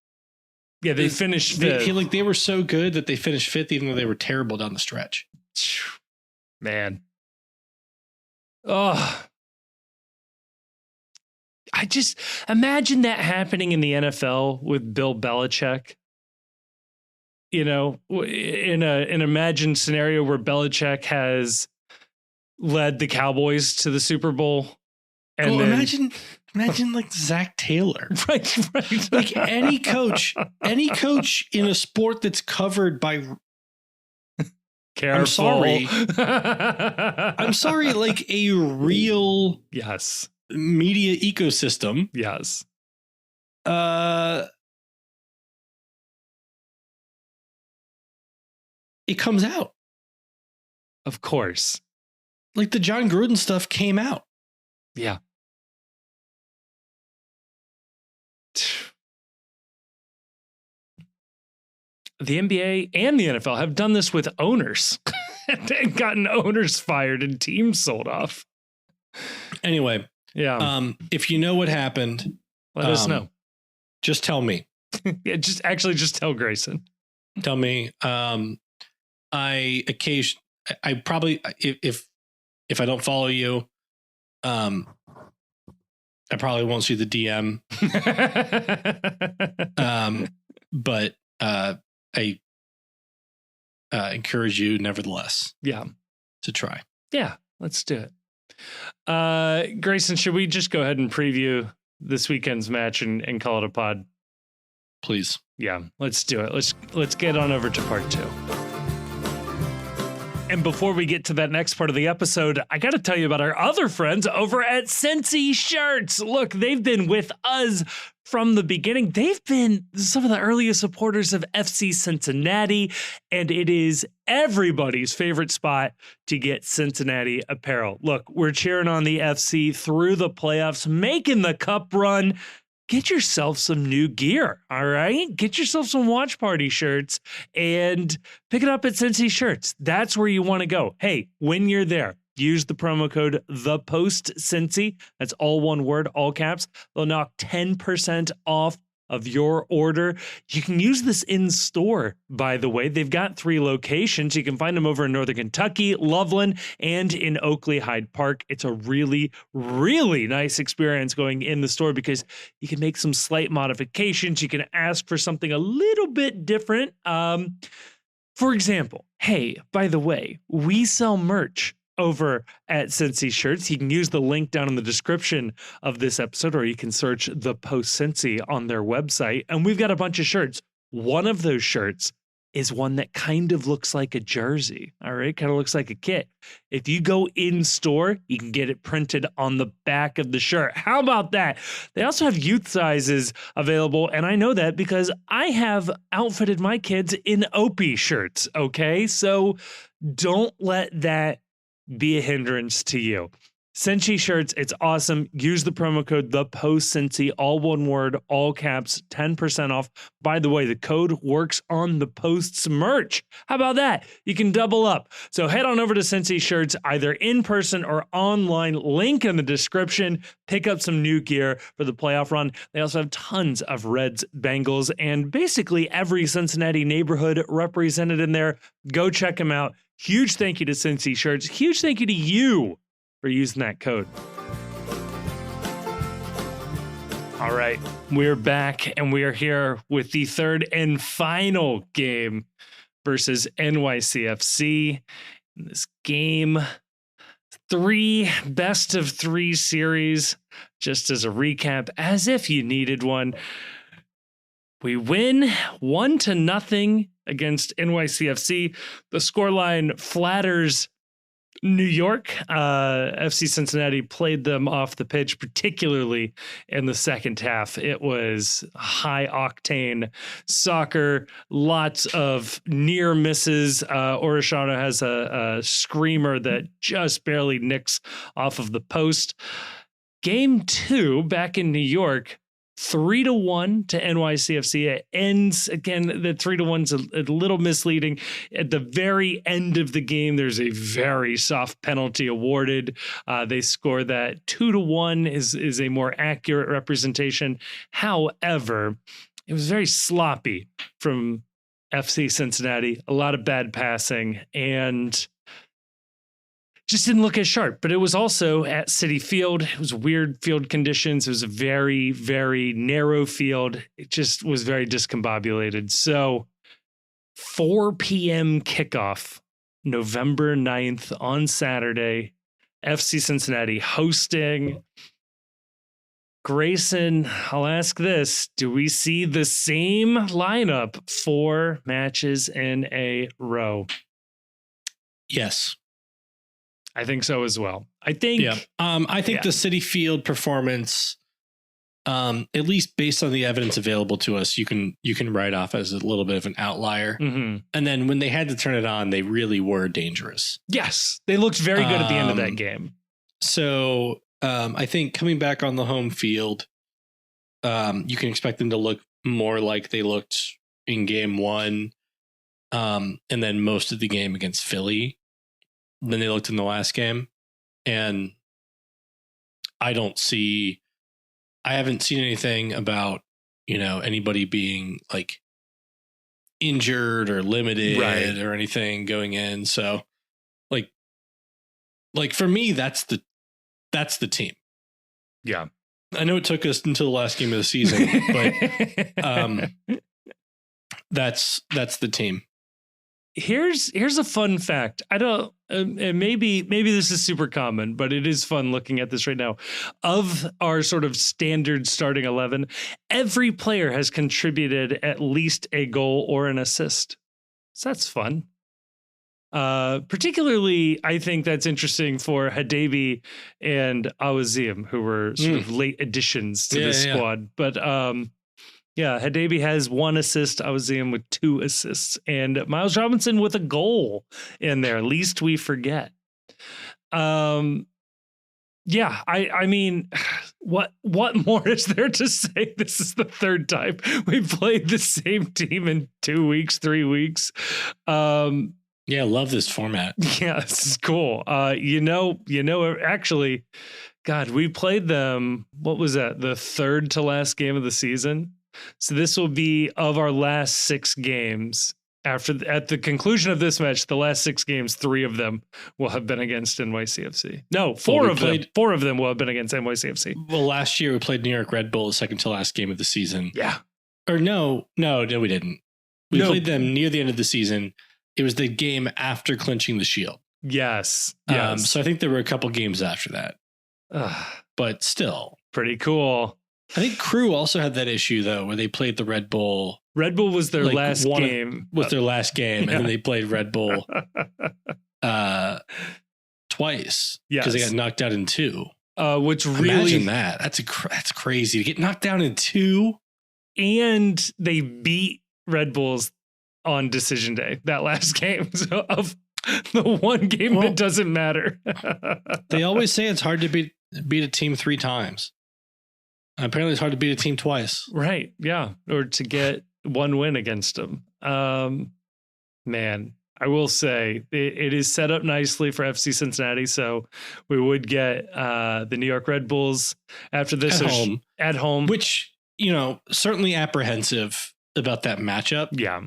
Yeah, they finished 5th. They were so good that they finished 5th, even though they were terrible down the stretch. Man. Oh. I just imagine that happening in the NFL with Bill Belichick. You know, in an imagined scenario where Belichick has led the Cowboys to the Super Bowl. And then, imagine like Zach Taylor. Right. Like any coach in a sport that's covered by Careful. I'm sorry, like a real yes. media ecosystem. Yes. It comes out. Of course. Like the John Gruden stuff came out. Yeah. The NBA and the NFL have done this with owners and gotten owners fired and teams sold off. Anyway, yeah. If you know what happened, let us know. Just tell me. Yeah, just tell Grayson. Tell me. I probably if I don't follow you, I probably won't see the DM. But I encourage you nevertheless. Yeah. To try. Yeah, let's do it. Grayson, should we just go ahead and preview this weekend's match and call it a pod? Please. Yeah, let's do it. Let's get on over to part 2. And before we get to that next part of the episode, I got to tell you about our other friends over at Cincy Shirts. Look, they've been with us from the beginning. They've been some of the earliest supporters of FC Cincinnati, and it is everybody's favorite spot to get Cincinnati apparel. Look, we're cheering on the FC through the playoffs, making the cup run. Get yourself some new gear, all right? Get yourself some watch party shirts and pick it up at Cincy Shirts. That's where you want to go. Hey, when you're there, use the promo code ThePostCincy. That's all one word, all caps. They'll knock 10% off of your order. You can use this in store, by the way. They've got 3 locations. You can find them over in Northern Kentucky, Loveland, and in Oakley Hyde Park. It's a really, really nice experience going in the store because you can make some slight modifications. You can ask for something a little bit different. For example, hey, by the way, we sell merch over at Cincy Shirts. You can use the link down in the description of this episode, or you can search The Post Cincy on their website. And we've got a bunch of shirts. One of those shirts is one that kind of looks like a jersey. All right. Kind of looks like a kit. If you go in store, you can get it printed on the back of the shirt. How about that? They also have youth sizes available. And I know that because I have outfitted my kids in Opie shirts. Okay. So don't let that be a hindrance to you. Cincy Shirts, it's awesome. Use the promo code ThePostCincy, all one word, all caps, 10% off. By the way, the code works on the Post's merch. How about that? You can double up. So head on over to Cincy Shirts, either in person or online. Link in the description. Pick up some new gear for the playoff run. They also have tons of Reds, Bengals, and basically every Cincinnati neighborhood represented in there. Go check them out. Huge thank you to Cincy Shirts. Huge thank you to you for using that code. All right, we're back and we are here with the third and final game versus NYCFC. In this game, 3 best of 3 series. Just as a recap, as if you needed one. We win 1-0 against NYCFC. The scoreline flatters New York. FC Cincinnati played them off the pitch, particularly in the second half. It was high octane soccer, lots of near misses. Orishano has a screamer that just barely nicks off of the post. Game 2 back in New York, 3-1 to NYCFC. It ends again. The 3-1's a little misleading. At the very end of the game, there's a very soft penalty awarded. They score that 2-1 is a more accurate representation. However, it was very sloppy from FC Cincinnati. A lot of bad passing and just didn't look as sharp. But it was also at Citi Field. It was weird field conditions. It was a very, very narrow field. It just was very discombobulated. So 4 p.m. kickoff, November 9th on Saturday, FC Cincinnati hosting. Grayson, I'll ask this. Do we see the same lineup 4 matches in a row? Yes. I think so as well. I think the Citi Field performance, at least based on the evidence available to us, you can write off as a little bit of an outlier. Mm-hmm. And then when they had to turn it on, they really were dangerous. Yes, they looked very good at the end of that game. So I think coming back on the home field, you can expect them to look more like they looked in game 1, and then most of the game against Philly than they looked in the last game. And I haven't seen anything about, anybody being like injured or limited Right. or anything going in. So like for me, that's the team. Yeah. I know it took us until the last game of the season, but that's the team. Here's a fun fact. I don't, and maybe this is super common, but it is fun looking at this right now. Of our sort of standard starting 11, every player has contributed at least a goal or an assist. So that's fun. Particularly, I think that's interesting for Hadebi and Awazim, who were sort of late additions to the squad. But Hadebi has 1 assist. Awazim with 2 assists, and Miles Robinson with a goal in there. Least we forget. I mean, what more is there to say? This is the 3rd time we've played the same team in 2 weeks, 3 weeks. Yeah, love this format. Yeah, this is cool. Actually, God, we played them. What was that? The 3rd to last game of the season. So this will be of our last 6 games. At the conclusion of this match, the last 6 games, 3 of them will have been against NYCFC. No, 4 of them. 4 of them will have been against NYCFC. Well, last year we played New York Red Bull, the 2nd to last game of the season. Yeah. Or no, we didn't. We played them near the end of the season. It was the game after clinching the Shield. Yes. So I think there were a couple games after that. But still. Pretty cool. I think Crew also had that issue, though, where they played the Red Bull. Red Bull was their last game. Was their last game, and then they played Red Bull twice. Because they got knocked out in 2. Which really... Imagine that. That's crazy. To get knocked down in 2. And they beat Red Bulls on decision day, that last game. So of the one game that doesn't matter. They always say it's hard to beat a team 3 times. Apparently it's hard to beat a team twice. Right. Yeah. Or to get 1 win against them. Man, I will say it is set up nicely for FC Cincinnati. So we would get the New York Red Bulls after this at home, which, certainly apprehensive about that matchup. Yeah.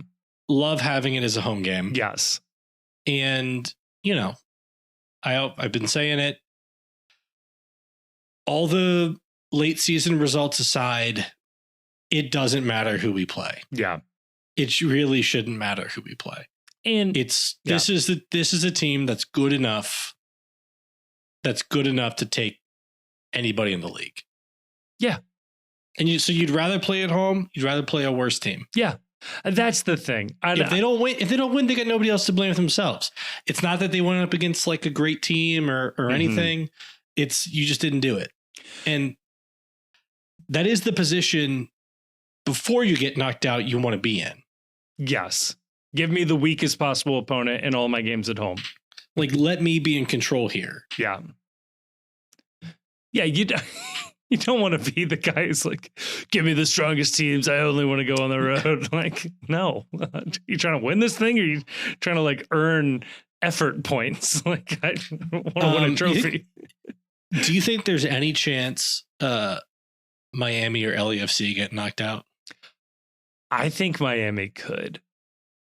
Love having it as a home game. Yes. And, I've been saying it. All the late season results aside, it doesn't matter who we play. Yeah. It really shouldn't matter who we play. And this is a team that's good enough to take anybody in the league. Yeah. And you'd rather play at home, you'd rather play a worse team. Yeah. That's the thing. If they don't win, they got nobody else to blame with themselves. It's not that they went up against like a great team or anything. It's you just didn't do it. And that is the position before you get knocked out you want to be in. Yes. Give me the weakest possible opponent in all my games at home. Like, let me be in control here. Yeah. Yeah, you don't want to be the guy who's like, give me the strongest teams. I only want to go on the road. Like, no. You trying to win this thing, or you trying to like earn effort points? Like, I want to win a trophy. Do you think there's any chance Miami or LAFC get knocked out? I think Miami could.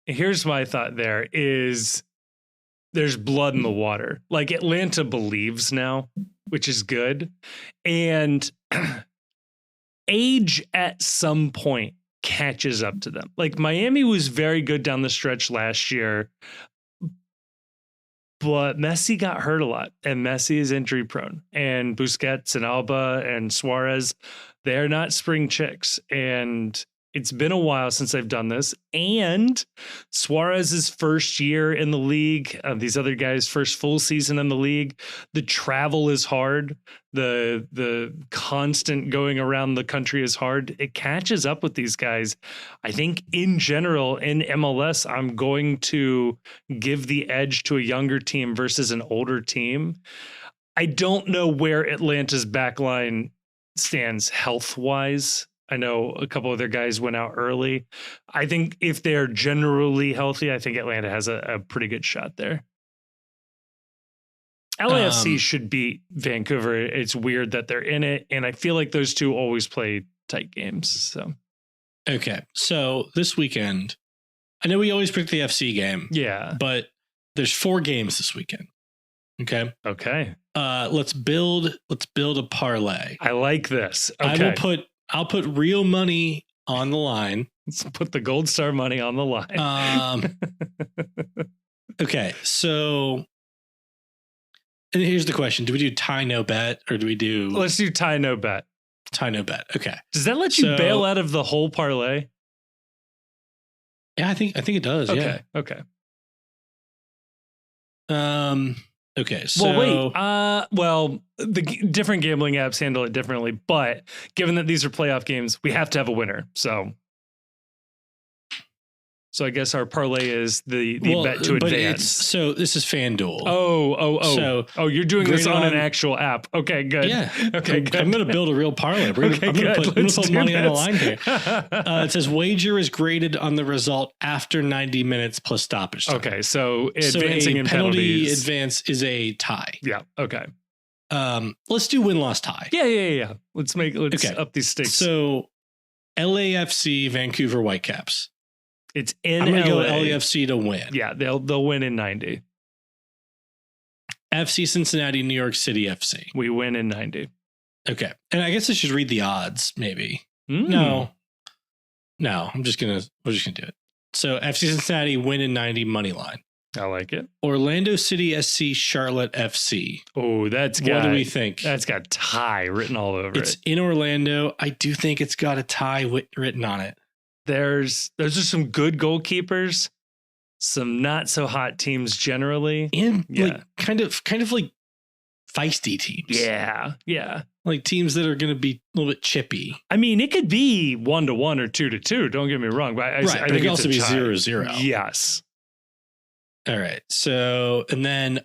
Here's my thought there is there's blood in the water. Like Atlanta believes now, which is good. And age at some point catches up to them. Like Miami was very good down the stretch last year, but Messi got hurt a lot, and Messi is injury prone, and Busquets and Alba and Suarez, they're not spring chicks. And it's been a while since they've done this. And Suarez's first year in the league, these other guys' first full season in the league, the travel is hard. The constant going around the country is hard. It catches up with these guys. I think in general in MLS, I'm going to give the edge to a younger team versus an older team. I don't know where Atlanta's backline stands health-wise. I know a couple of their guys went out early. I think if they're generally healthy, I think Atlanta has a pretty good shot there. LAFC should beat Vancouver. It's weird that they're in it, and I feel like those two always play tight games. So Okay. So this weekend, I know we always pick the FC game. Yeah. But there's 4 games this weekend. Okay. Okay. Let's build a parlay. I like this. Okay. I'll put real money on the line. Let's put the Gold Star money on the line. Okay. So, and here's the question. Do we do tie no bet or do we do... Let's do tie no bet. Tie no bet. Okay. Does that let you bail out of the whole parlay? Yeah, I think it does. Okay. Yeah. Okay. Okay. So the different gambling apps handle it differently, but given that these are playoff games, we have to have a winner. So I guess our parlay is the bet to advance. So this is FanDuel. Oh, you're doing this on an actual app. Okay, good. Yeah. Okay, good. I'm going to build a real parlay. I'm going to put money on the line here. It says wager is graded on the result after 90 minutes plus stoppage time. Okay, so advancing a in penalty penalties. advance is a tie. Yeah, okay. Let's do win-loss tie. Yeah. Let's up these stakes. So LAFC Vancouver Whitecaps. It's in I'm going to go LA. LAFC to win. Yeah, they'll win in 90. FC Cincinnati New York City FC. We win in 90. Okay. And I guess I should read the odds maybe. No, we're just gonna do it. So FC Cincinnati win in 90 money line. I like it. Orlando City SC Charlotte FC. Oh, what do we think? That's got tie written all over it. It's in Orlando. I do think it's got a tie written on it. Those are some good goalkeepers, some not so hot teams generally, and like kind of like feisty teams. Yeah. Like teams that are going to be a little bit chippy. I mean, it could be 1-1 or 2-2. Don't get me wrong, but I think it could it's also be 0-0. Yes. All right. So and then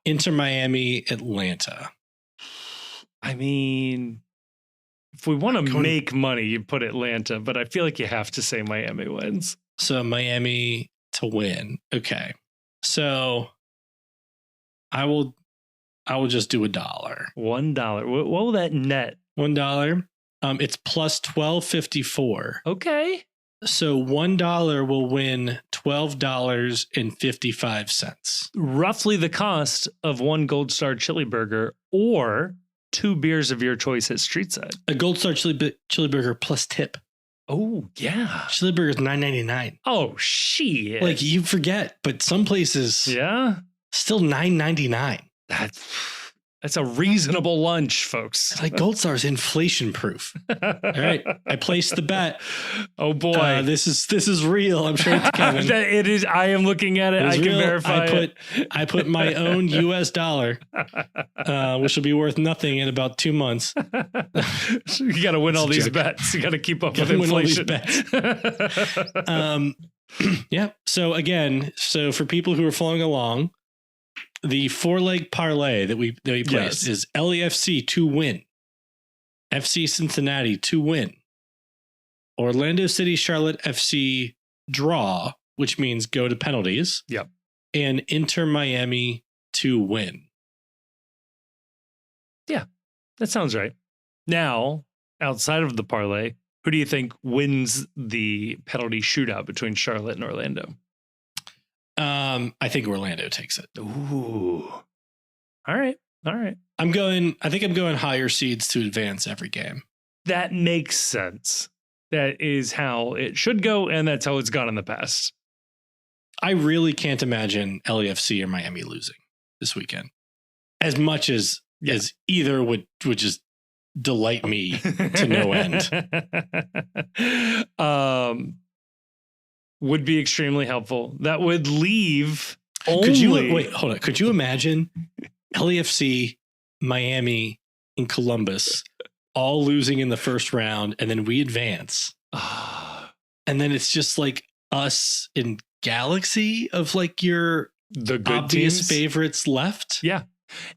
Inter Miami Atlanta. I mean, if we want to make money, you put Atlanta, but I feel like you have to say Miami wins. So Miami to win. Okay. So I will just do $1. $1. What will that net? $1. It's plus 12.54. Okay. So $1 will win $12.55. Roughly the cost of one Gold Star chili burger or 2 beers of your choice at Streetside. A Gold Star chili burger plus tip. Oh, yeah. Chili burger is $9.99. Oh, shit. Like you forget, but some places still $9.99. That's a reasonable lunch, folks. Like Gold Star is inflation proof. All right. I placed the bet. Oh boy. This is real. I'm sure it's Kevin. It is. I am looking at it. I can verify I put my own US dollar, which will be worth nothing in about 2 months. You got to win all these bets. You got to keep up with inflation. Yeah. So again, for people who are following along, the 4-leg parlay that we placed is LAFC to win, FC Cincinnati to win, Orlando City Charlotte FC draw, which means go to penalties. Yep. And Inter Miami to win. Yeah, that sounds right. Now, outside of the parlay, who do you think wins the penalty shootout between Charlotte and Orlando? I think Orlando takes it. Ooh. All right. I think I'm going higher seeds to advance every game. That makes sense. That is how it should go, and that's how it's gone in the past. I really can't imagine LAFC or Miami losing this weekend. As much as either would just delight me to no end. Would be extremely helpful. That would leave Could you imagine LAFC, Miami, and Columbus all losing in the first round, and then we advance, and then it's just like us in Galaxy of like the good obvious teams. Favorites left. Yeah.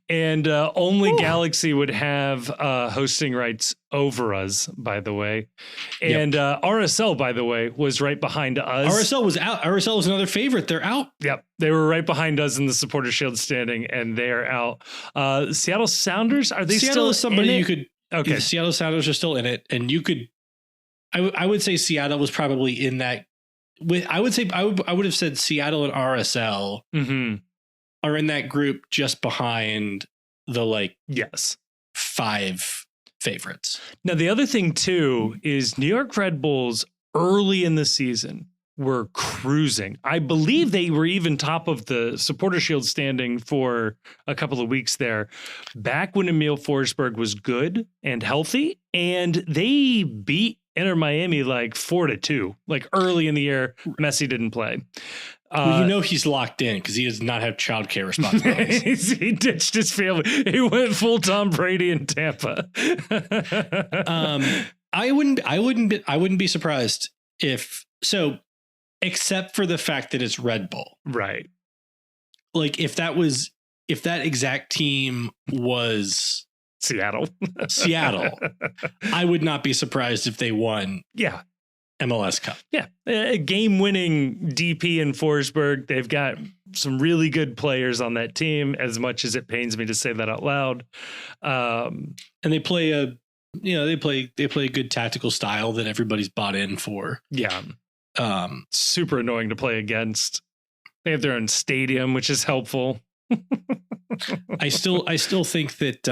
And only Galaxy would have hosting rights over us, by the way. And RSL, by the way, was right behind us. RSL was out. RSL was another favorite. They're out. Yep. They were right behind us in the Supporter Shield standing, and they are out. Seattle Sounders, are they Seattle still is somebody in it? you could... Okay. The Seattle Sounders are still in it, and you could I would say Seattle was probably in that. I would have said Seattle and RSL are in that group just behind the yes 5 favorites. Now, the other thing, too, is New York Red Bulls early in the season were cruising. I believe they were even top of the Supporter Shield standing for a couple of weeks there, back when Emil Forsberg was good and healthy, and they beat Inter Miami 4-2, early in the year. Messi didn't play. Well, he's locked in because he does not have childcare responsibilities. He ditched his family. He went full Tom Brady in Tampa. I wouldn't be surprised if so, except for the fact that it's Red Bull, right? If that exact team was Seattle, I would not be surprised if they won. Yeah. MLS Cup. Yeah. A game-winning DP in Forsberg. They've got some really good players on that team, as much as it pains me to say that out loud. And they play a good tactical style that everybody's bought in for. Yeah. Super annoying to play against. They have their own stadium, which is helpful. I still think that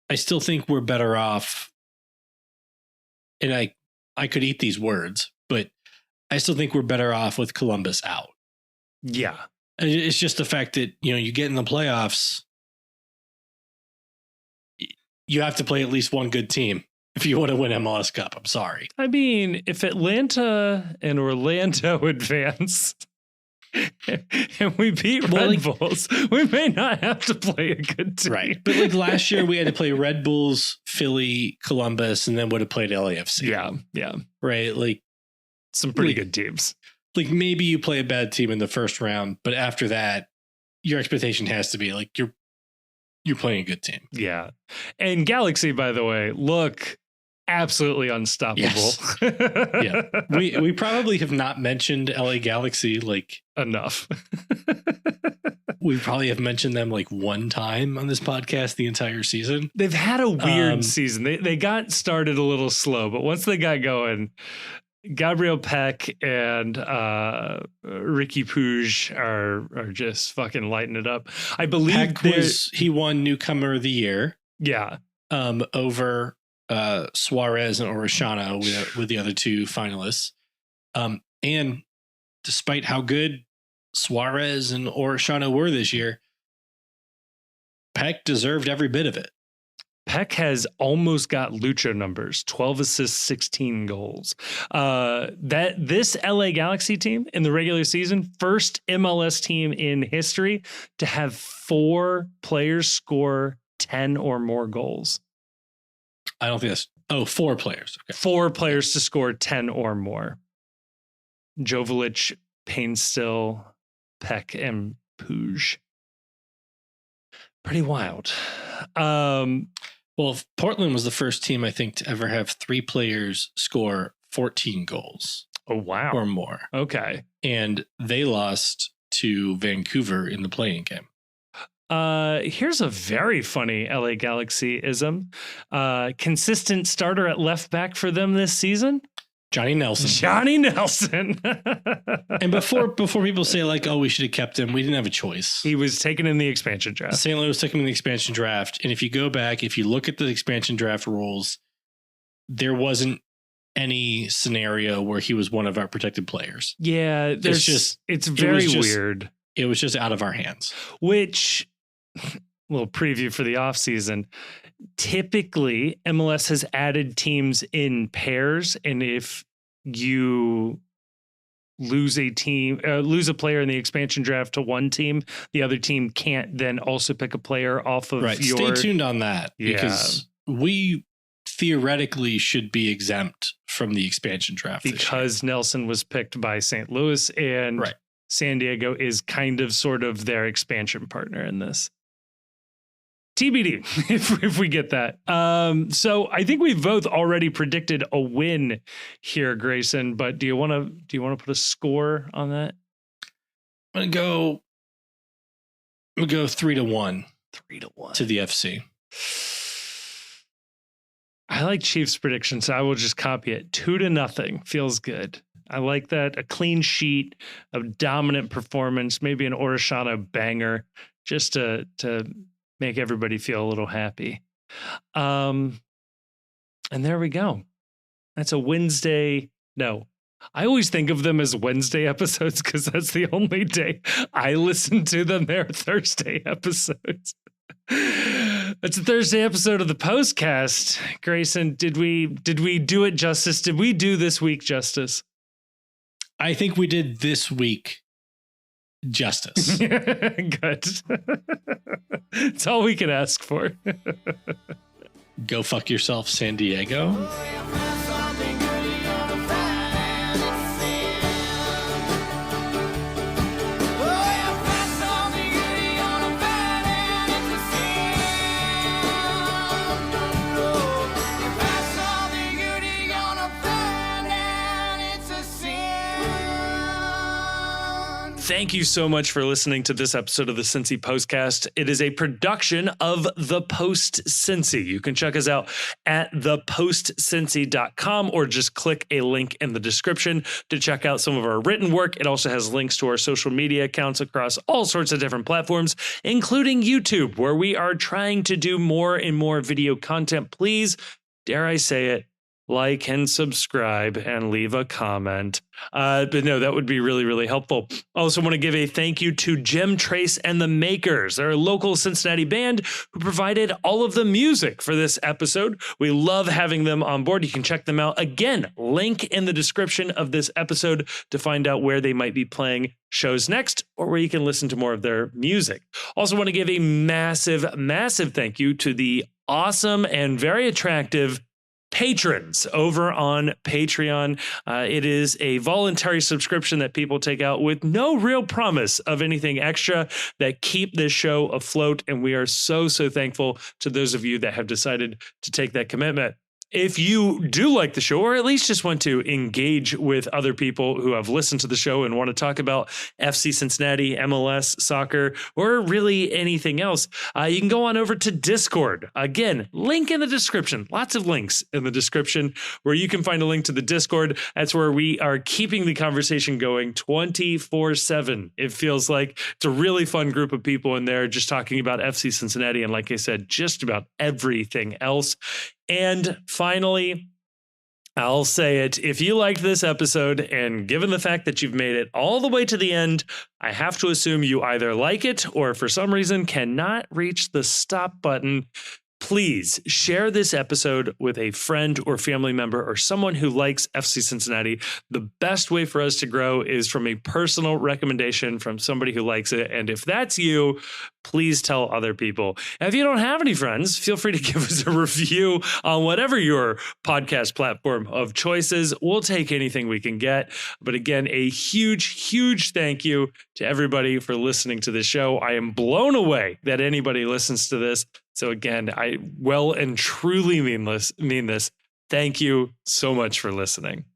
I still think we're better off. And I could eat these words, but I still think we're better off with Columbus out. Yeah. It's just the fact that, you get in the playoffs, you have to play at least one good team if you want to win MLS Cup. I'm sorry. I mean, if Atlanta and Orlando advance and we beat Red Bulls, we may not have to play a good team. Right. But last year we had to play Red Bulls, Philly, Columbus, and then would have played LAFC. Yeah. Yeah. Right. Some pretty good teams. Maybe you play a bad team in the first round, but after that, your expectation has to be you're playing a good team. Yeah. And Galaxy, by the way, look absolutely unstoppable. Yes. Yeah. We probably have not mentioned LA Galaxy enough. We probably have mentioned them one time on this podcast the entire season. They've had a weird season. They got started a little slow, but once they got going, Gabriel Peck and Ricky Puig are just fucking lighting it up. I believe he won Newcomer of the Year. Yeah. Over Suarez and Orishano with the other 2 finalists. And despite how good Suarez and Orishano were this year, Peck deserved every bit of it. Peck has almost got Lucho numbers, 12 assists, 16 goals. This LA Galaxy team in the regular season, first MLS team in history to have 4 players score 10 or more goals. I don't think that's 4 players. Okay. 4 players to score 10 or more. Joveljic, Painstill, Peck, and Puig. Pretty wild. Well, Portland was the first team, I think, to ever have 3 players score 14 goals. Oh, wow. Or more. Okay. And they lost to Vancouver in the play-in game. Here's a very funny LA Galaxy-ism. Consistent starter at left back for them this season. Johnny Nelson. And before people say we should have kept him, we didn't have a choice. He was taken in the expansion draft. St. Louis took him in the expansion draft. And if you go back, if you look at the expansion draft rules, there wasn't any scenario where he was one of our protected players. Yeah, it's very weird. It was just out of our hands. Which, little preview for the offseason. Typically, MLS has added teams in pairs, and if you lose a player in the expansion draft to one team, the other team can't then also pick a player off of your... Stay tuned on that, because we theoretically should be exempt from the expansion draft because Nelson was picked by St. Louis, and San Diego is kind of sort of their expansion partner in this. TBD if we get that. So I think we've both already predicted a win here, Grayson. But do you want to put a score on that? I'm gonna go 3-1. 3-1 to the FC. I like Chiefs prediction, so I will just copy it. 2-0 feels good. I like that. A clean sheet, a dominant performance, maybe an Orishano banger, just to make everybody feel a little happy. And there we go. That's a Wednesday. No, I always think of them as Wednesday episodes because that's the only day I listen to them. They're Thursday episodes. It's a Thursday episode of the Postcast. Grayson, did we do it justice? Did we do this week justice? I think we did this week justice. Good. It's all we can ask for. Go fuck yourself, San Diego. Thank you so much for listening to this episode of the Cincy Postcast. It is a production of The Post Cincy. You can check us out at thepostcincy.com or just click a link in the description to check out some of our written work. It also has links to our social media accounts across all sorts of different platforms, including YouTube, where we are trying to do more and more video content. Please, dare I say it, like and subscribe and leave a comment. But no, that would be really, really helpful. I also want to give a thank you to Jim Trace and the Makers. They're a local Cincinnati band who provided all of the music for this episode. We love having them on board. You can check them out. Again, link in the description of this episode to find out where they might be playing shows next or where you can listen to more of their music. Also want to give a massive, massive thank you to the awesome and very attractive patrons over on Patreon. It is a voluntary subscription that people take out with no real promise of anything extra that keep this show afloat. And we are so, so thankful to those of you that have decided to take that commitment. If you do like the show, or at least just want to engage with other people who have listened to the show and want to talk about FC Cincinnati, MLS, soccer, or really anything else, you can go on over to Discord. Again, link in the description. Lots of links in the description where you can find a link to the Discord. That's where we are keeping the conversation going 24/7. It feels like it's a really fun group of people in there just talking about FC Cincinnati. And like I said, just about everything else. And finally, I'll say it. If you liked this episode, and given the fact that you've made it all the way to the end, I have to assume you either like it or for some reason cannot reach the stop button. Please share this episode with a friend or family member or someone who likes FC Cincinnati. The best way for us to grow is from a personal recommendation from somebody who likes it. And if that's you, please tell other people. And if you don't have any friends, feel free to give us a review on whatever your podcast platform of choice is. We'll take anything we can get. But again, a huge, huge thank you to everybody for listening to the show. I am blown away that anybody listens to this. So again, I well and truly mean this. Thank you so much for listening.